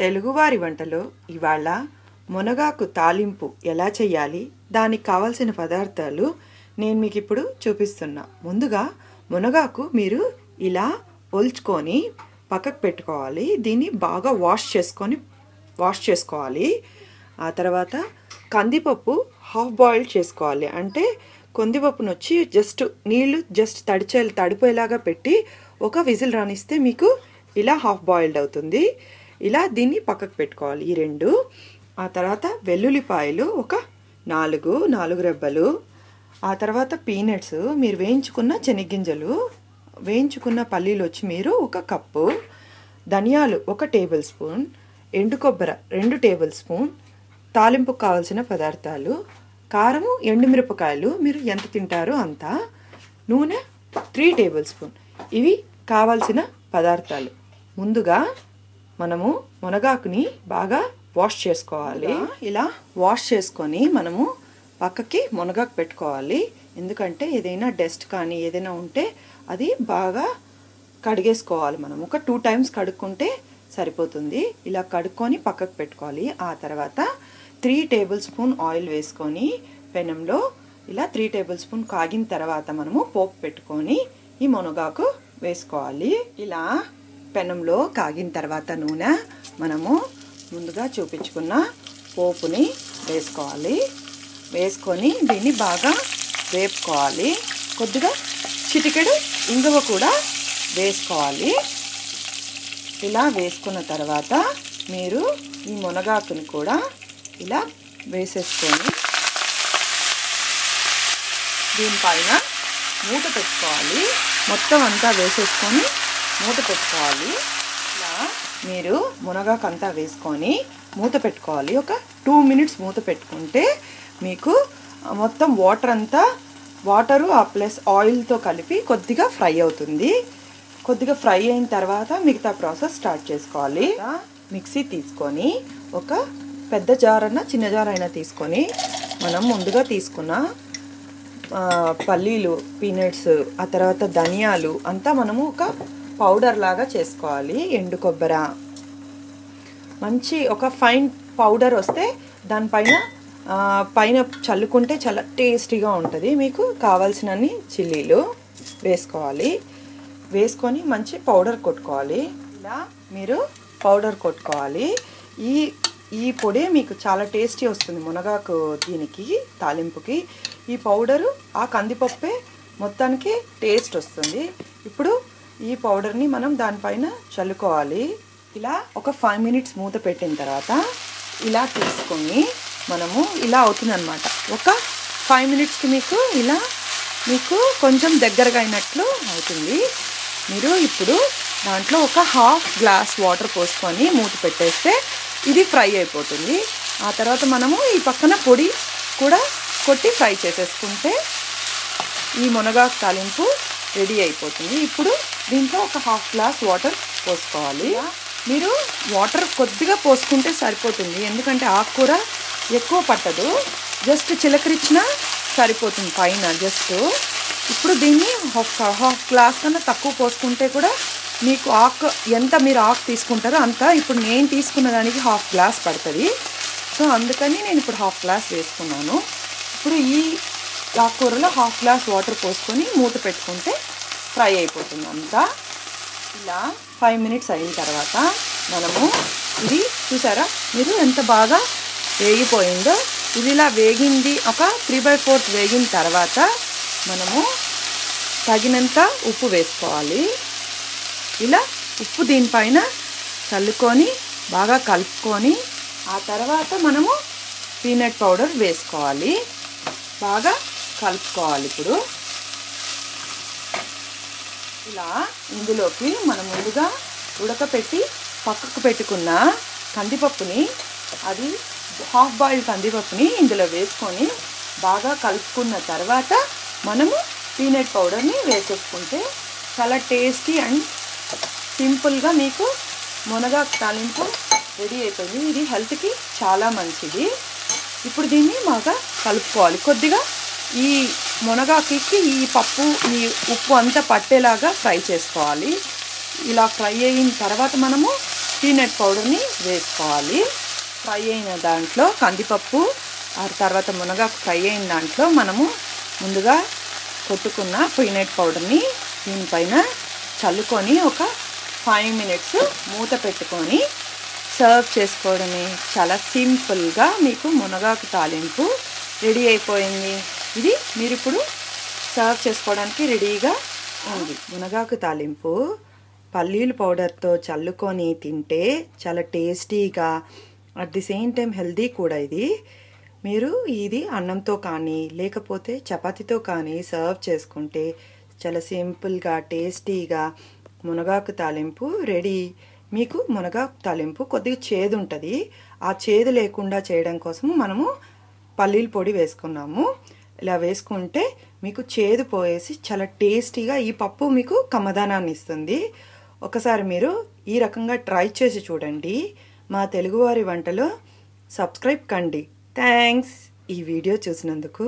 తెలుగువారి వంటలో ఇవాళ మునగాకు తాలింపు ఎలా చేయాలి, దానికి కావాల్సిన పదార్థాలు నేను మీకు ఇప్పుడు చూపిస్తున్నా. ముందుగా మునగాకు మీరు ఇలా ఒల్చుకొని పక్కకు పెట్టుకోవాలి. దీన్ని బాగా వాష్ చేసుకోవాలి. ఆ తర్వాత కందిపప్పు హాఫ్ బాయిల్ చేసుకోవాలి. అంటే కందిపప్పును వచ్చి నీళ్ళు తడిపోయేలాగా పెట్టి ఒక విజిల్ రానిస్తే మీకు ఇలా హాఫ్ బాయిల్డ్ అవుతుంది. ఇలా దీన్ని పక్కకు పెట్టుకోవాలి ఈ రెండు. ఆ తర్వాత వెల్లుల్లిపాయలు ఒక నాలుగు రెబ్బలు. ఆ తర్వాత పీనట్స్, మీరు వేయించుకున్న శనగ్గింజలు, వేయించుకున్న పల్లీలు వచ్చి మీరు ఒక కప్పు, ధనియాలు 1 టేబుల్ స్పూన్, ఎండు కొబ్బరి 2 టేబుల్ స్పూన్, తాలింపుకు కావాల్సిన పదార్థాలు, కారము, ఎండుమిరపకాయలు మీరు ఎంత తింటారో అంత, నూనె 3 టేబుల్ స్పూన్. ఇవి కావాల్సిన పదార్థాలు. ముందుగా మనము మునగాకుని బాగా వాష్ చేసుకోవాలి. ఇలా వాష్ చేసుకొని మనము పక్కకి మునగాకు పెట్టుకోవాలి. ఎందుకంటే ఏదైనా డస్ట్ కానీ ఏదైనా ఉంటే అది బాగా కడిగేసుకోవాలి. మనం ఒక 2 టైమ్స్ కడుక్కుంటే సరిపోతుంది. ఇలా కడుక్కొని పక్కకు పెట్టుకోవాలి. ఆ తర్వాత 3 టేబుల్ స్పూన్ ఆయిల్ వేసుకొని పెనంలో ఇలా 3 టేబుల్ స్పూన్ కాగిన తర్వాత మనము పోపు పెట్టుకొని ఈ మునగాకు వేసుకోవాలి. ఇలా పెనంలో కాగిన తర్వాత నూనె మనము ముందుగా చూపించుకున్న పోపుని వేసుకొని దీన్ని బాగా వేపుకోవాలి. కొద్దిగా చిటికెడు ఇంగువ కూడా వేసుకోవాలి. ఇలా వేసుకున్న తర్వాత మీరు ఈ మునగాకుని కూడా ఇలా వేసేసుకొని దీనిపైన మూత పెట్టుకోవాలి. మొత్తం అంతా వేసేసుకొని మూత పెట్టుకోవాలి. ఇలా మీరు మునగాకు అంతా వేసుకొని మూత పెట్టుకోవాలి. ఒక 2 మినిట్స్ మూత పెట్టుకుంటే మీకు మొత్తం వాటరు ప్లస్ ఆయిల్తో కలిపి కొద్దిగా ఫ్రై అవుతుంది. కొద్దిగా ఫ్రై అయిన తర్వాత మిగతా ప్రాసెస్ స్టార్ట్ చేసుకోవాలి. మిక్సీ తీసుకొని ఒక పెద్ద జార్ అయినా చిన్న జార్ అయినా తీసుకొని మనం ముందుగా తీసుకున్న పల్లీలు, పీనట్స్, ఆ తర్వాత ధనియాలు అంతా మనము ఒక పౌడర్ లాగా చేసుకోవాలి. ఎండు కొబ్బరి మంచి ఒక ఫైన్ పౌడర్ వస్తే దానిపైన పైన చల్లుకుంటే చాలా టేస్టీగా ఉంటుంది. మీకు కావాల్సినన్ని చిల్లీలు వేసుకోవాలి. వేసుకొని మంచి పౌడర్ కొట్టుకోవాలి. ఇలా మీరు పౌడర్ కొట్టుకోవాలి. ఈ పొడి మీకు చాలా టేస్టీ వస్తుంది మునగాకు దీనికి తాలింపుకి. ఈ పౌడరు ఆ కందిపప్పే మొత్తానికి టేస్ట్ వస్తుంది. ఇప్పుడు ఈ పౌడర్ని మనం దానిపైన చల్లుకోవాలి. ఇలా ఒక 5 మినిట్స్ మూత పెట్టిన తర్వాత ఇలా తీసుకొని మనము ఇలా అవుతుందన్నమాట. ఒక 5 మినిట్స్కి మీకు కొంచెం దగ్గరగా అయినట్లు అవుతుంది. మీరు ఇప్పుడు దాంట్లో ఒక హాఫ్ గ్లాస్ వాటర్ పోసుకొని మూత పెట్టేస్తే ఇది ఫ్రై అయిపోతుంది. ఆ తర్వాత మనము ఈ పక్కన పొడి కూడా కొట్టి ఫ్రై చేసేసుకుంటే ఈ మునగాకు తాలింపు రెడీ అయిపోతుంది. ఇప్పుడు దీంట్లో ఒక హాఫ్ గ్లాస్ వాటర్ పోసుకోవాలి. మీరు వాటర్ కొద్దిగా పోసుకుంటే సరిపోతుంది. ఎందుకంటే ఆకుకూర ఎక్కువ పట్టదు, జస్ట్ చిలకరించినా సరిపోతుంది పైన జస్ట్. ఇప్పుడు దీన్ని హాఫ్ గ్లాస్ కన్నా తక్కువ పోసుకుంటే కూడా మీకు మీరు ఆకు తీసుకుంటారో అంత. ఇప్పుడు నేను తీసుకున్న దానికి హాఫ్ గ్లాస్ పడుతుంది. సో అందుకని నేను ఇప్పుడు హాఫ్ గ్లాస్ వేసుకున్నాను. ఇప్పుడు ఈ ఆకుకూరలో హాఫ్ గ్లాస్ వాటర్ పోసుకొని మూత పెట్టుకుంటే ఫ్రై అయిపోతుంది అంతా. ఇలా 5 మినిట్స్ అయిన తర్వాత మనము ఇది చూసారా మీరు ఎంత బాగా వేగిపోయిందో. ఇది ఇలా వేగింది, ఒక 3/4 వేగిన తర్వాత మనము తగినంత ఉప్పు వేసుకోవాలి. ఇలా ఉప్పు దీనిపైన చల్లుకొని బాగా కలుపుకొని ఆ తర్వాత మనము పీనట్ పౌడర్ వేసుకోవాలి. బాగా కలుపుకోవాలి. ఇప్పుడు ఇలా ఇందులోకి మనం ముందుగా ఉడకపెట్టి పక్కకు పెట్టుకున్న కందిపప్పుని, అది హాఫ్ బాయిల్ కందిపప్పుని ఇందులో వేసుకొని బాగా కలుపుకున్న తర్వాత మనము పీనట్ పౌడర్ని వేసేసుకుంటే చాలా టేస్టీ అండ్ సింపుల్గా మీకు మునగాకు తాలింపు రెడీ అయిపోయింది. ఇది హెల్త్కి చాలా మంచిది. ఇప్పుడు దీన్ని బాగా కలుపుకోవాలి. కొద్దిగా ఈ మునగాకుకి ఈ పప్పు, ఈ ఉప్పు అంతా పట్టేలాగా ఫ్రై చేసుకోవాలి. ఇలా ఫ్రై అయిన తర్వాత మనము పీనట్ పౌడర్ని వేసుకోవాలి. ఫ్రై అయిన దాంట్లో కందిపప్పు ఆ తర్వాత మునగాకు ఫ్రై అయిన దాంట్లో మనము ముందుగా కొట్టుకున్న పీనట్ పౌడర్ని దీనిపైన చల్లుకొని ఒక 5 మినిట్స్ మూత పెట్టుకొని సర్వ్ చేసుకోవడమే. చాలా సింపుల్గా మీకు మునగాకు తాలింపు రెడీ అయిపోయింది. ఇది మీరు ఇప్పుడు సర్వ్ చేసుకోవడానికి రెడీగా ఉంది. మునగాకు తాలింపు పల్లీల పౌడర్తో చల్లుకొని తింటే చాలా టేస్టీగా, at the same time healthy కూడా. మీరు ఇది అన్నంతో కానీ లేకపోతే చపాతీతో కానీ సర్వ్ చేసుకుంటే చాలా సింపుల్గా టేస్టీగా మునగాకు తాలింపు రెడీ. మీకు మునగాకు తాలింపు కొద్దిగా చేదు ఉంటుంది. ఆ చేదు లేకుండా చేయడం కోసం మనము పల్లీల పొడి వేసుకున్నాము. ఇలా వేసుకుంటే మీకు చేదు పోయేసి చాలా టేస్టీగా ఈ పప్పు మీకు కమ్మదనాన్ని ఇస్తుంది. ఒకసారి మీరు ఈ రకంగా ట్రై చేసి చూడండి. మా తెలుగువారి వంటలు సబ్స్క్రైబ్ కండి. థ్యాంక్స్ ఈ వీడియో చూసినందుకు.